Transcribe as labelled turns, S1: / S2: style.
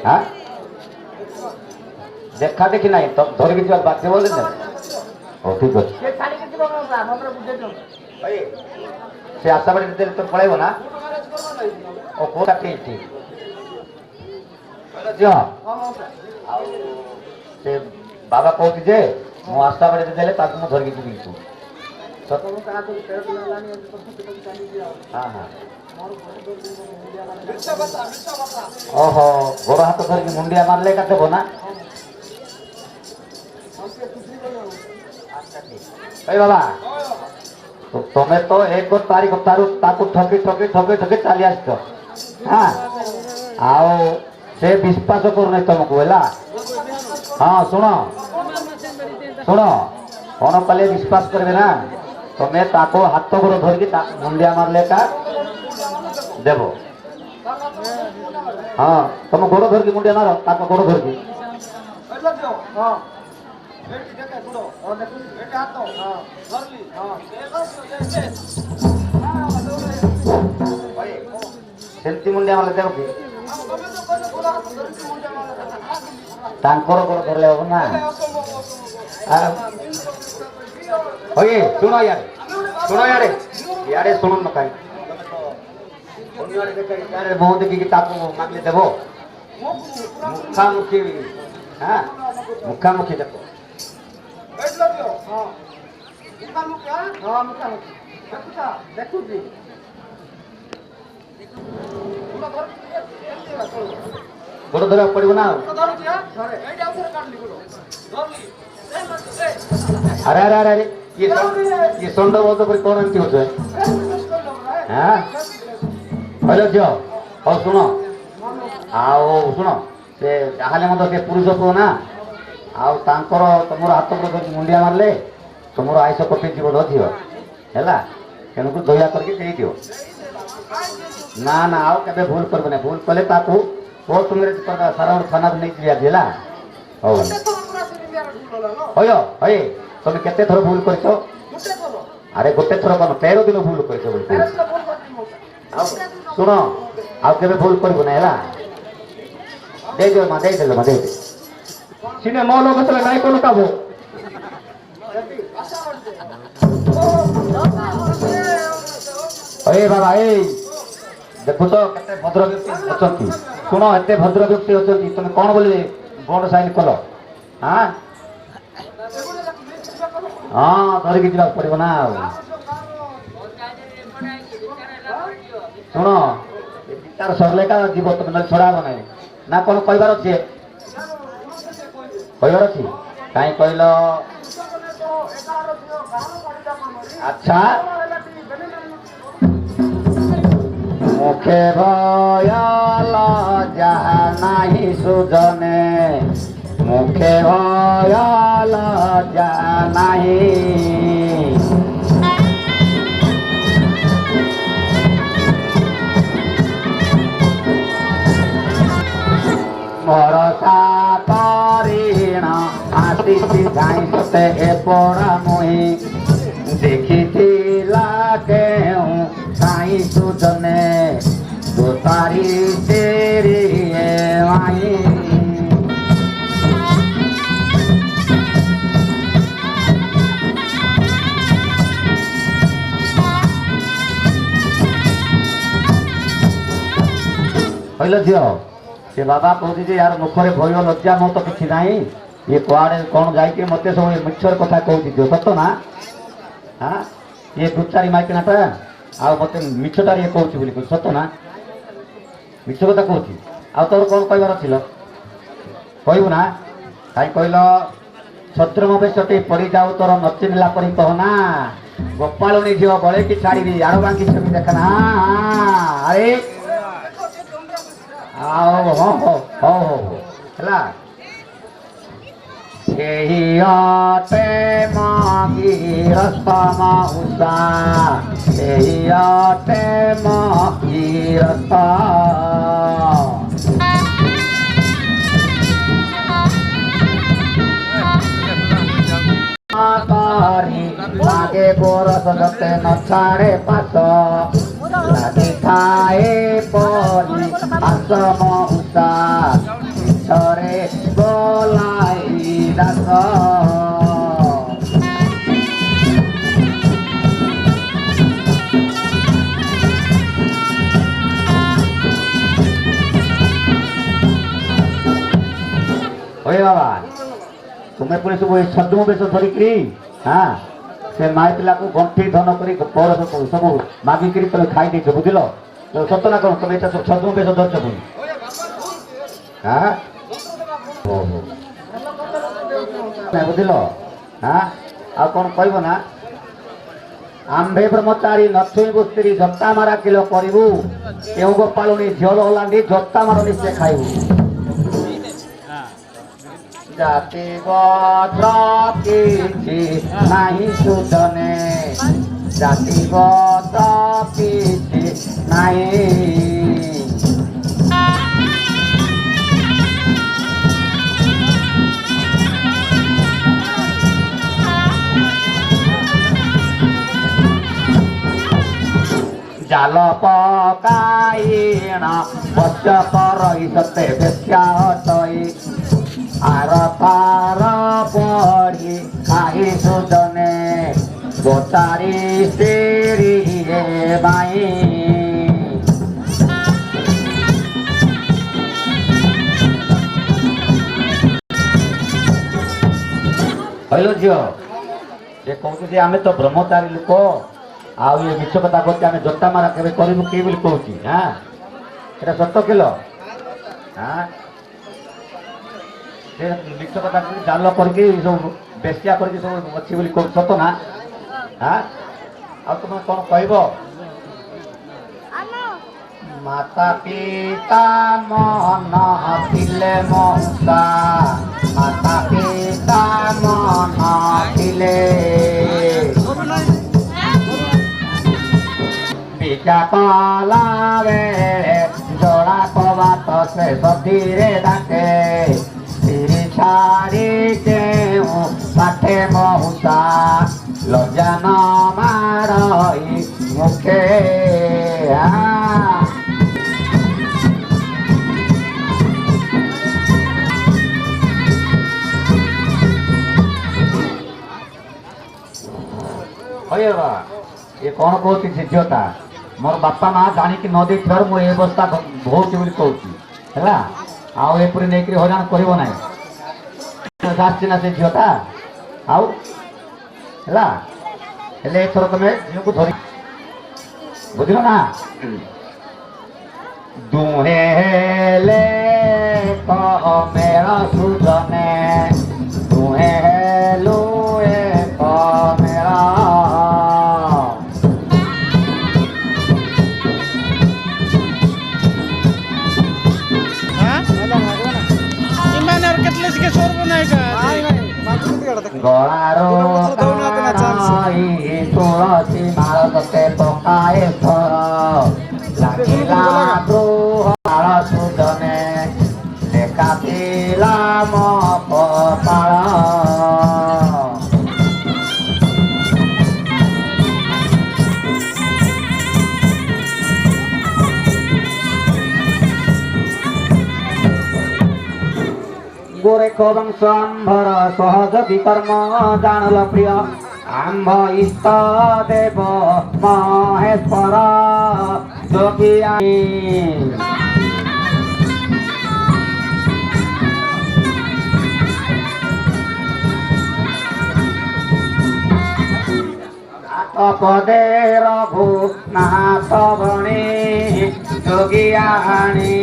S1: हाँ देखा देखी ना तो धरिकी जा बाध्य बोले ना हो ठीक अच्छे से आशा बाड़ी देले तो पळेबो ना ओ कोटा ठीक ठीक जो से बाबा कहती जे मो आशा बाड़ी देले ताकू मो धरिकी जीबी तू हाँ हाँ ओहो गोड़ हाथ धरिकी मुंडिया मारले का देबो ना ए बाबा तो तुम्हें तो एक तारीख ताकू ठकी ठकी ठकी ठकी चली आस हाँ आओ से विश्वास करूना तुमको है हाँ शुण शुण कौन कले विश्वास करेंगे ना तुम्हें ताको हाथ गोड़ धरिकी मुंडिया मारले का देव हाँ तुम गोड़ धरिकी मुंडिया मार ताको गोड़ धरिकी सेल्फी मुंडिया मारले देव कि तांकर गोड़ धरले हो ना ओए सुनो यार यारे सुनो न काई यारे बहुत देखी ताको मागले देबो मुखामुखी हाँ मुखामुखी देखो गोड़ धरा पड़ो ना अरे अरे अरे ये संड बहुत कौन एमती हो हाँ हेलो झील हो शुण आओ शुण से जहाँ मत पुरुष पुओ ना आउ तांकर तुम हाथ गोड़ मुंडिया मारले तुम आयुष कटि जीव झील है तेणुक दया करके दियो ना ना आउ के भूल कर भूल कले बहुत तुम सारा थाना नहीं दिला हो हय तुम केते थर भूल कर अरे गोटे थर कौन 13 दिन भूल कर शुण आउ के भूल कर दे दियो दे सीने मौ लोग नहीं कौन काबू अरे बाबा देखु तो केते भद्र व्यक्ति अछंती सुनो एते भद्र व्यक्ति अछंती तुम कौन बोले बोर्ड साइन कल हाँ हाँ धरिकी जा पड़ो ना शुण विचार सरले का जीव तुम छड़ा ना ना कौन कहबार अच्छे कहबार अच्छी कहीं कहल अच्छा मुखे भयल जहा नहीं सुजने मुखे भयल जहा नहीं मोर सातरीण आशीष गाई सते ए पड़ा मुही देखी केहूँ साई सुजने दो तारी तेरी माई कहल झील से बाबा कहते जे यार मुखरे भय लज्जा मो तो किसी ना ये कुआड़े कौन जाइए मत सब मिछर कथा कहती सत ना हाँ ये दुचारी माइकिनाटा आ मत मिछटार ये कहूँ सत ना मिछ कथा कहूँ आ तोर कौन कहबार थिल कहबू ना कहीं कहल छद्रम बेशटे पड़ जाऊ तोर नचिला पर कहना गोपालनी झील बड़े कि छाड़ी आड़ बांकी छवि देखना अरे आओ हो है एहियाते मागी रस्तमा उषा एहियाते मागी रस्ता तारी मागे बोरस गते न छाड़े पास लागी खाए परी आसम उषा ओए बाबा तुम्हें पुणी सब छद्म बेश धरिकी हाँ से माई पिला को गंठी धन कर सब मागिक तुम खाई देच बुझल तो सत ना कौन तुम सब छद्म बेश धरच पुणी हाँ बुझल हाँ आ कौन कह ना आंबे ब्रह्मचारी नथुई स्त्री जत्ता मारा किलो करू केउ गोपालुनी झोल हलांडी जत्ता मारनी से खाइबू जाति गोत्र किछि नाही सुजने जाति गोत्र किछि नाही जाल पकाइण बचक रही सते बेस्या हटई आर पार पड़ी खाई सुजने गोचारी तेरी रे बाई कहलो झील से कहते आम तो ब्रह्मचारी लोक आउ ये मिछ कथा कहते आम जोता मारा के करू कि कहूँ हाँ ये सत किलो हाँ मिछ कथा जाल करके सब बेसिया करके सब अच्छी सत ना हाँ आ तुम कौन कह माता पिता मन थिले मौसा माता पिता मन थिले पिता कला बेले जोड़ा कबात से धीरे डाके सिरी छाड़ी के पाठे महुसा लज्जा न मारई मुखे ये कौन कहती झीझीटा मोर बापा माँ जाणिकी न दे मुझे अवस्था भोगी बोली कहूँ है आउरी नहीं हईराण कर आसना से झीटा आउ है एथर तुम झील को धरी बुझल ना दुहे हेले मेरा सुजने दुहे हेलु मेरा गଳାरो तुलसी माଳ ତତେ ପକାଏ ଥର ଲାଗିଲା ଦ୍ରୋହ ସୁଜନେ ଲେଖା ଥିଲା ମୋ କପାଳ गोरेख वंश आंभर सहज विकर्म जानल प्रिय आंभ इष्ट देव महेश्वर जोगिया पदे रघुनाथ बणी जोगियाणी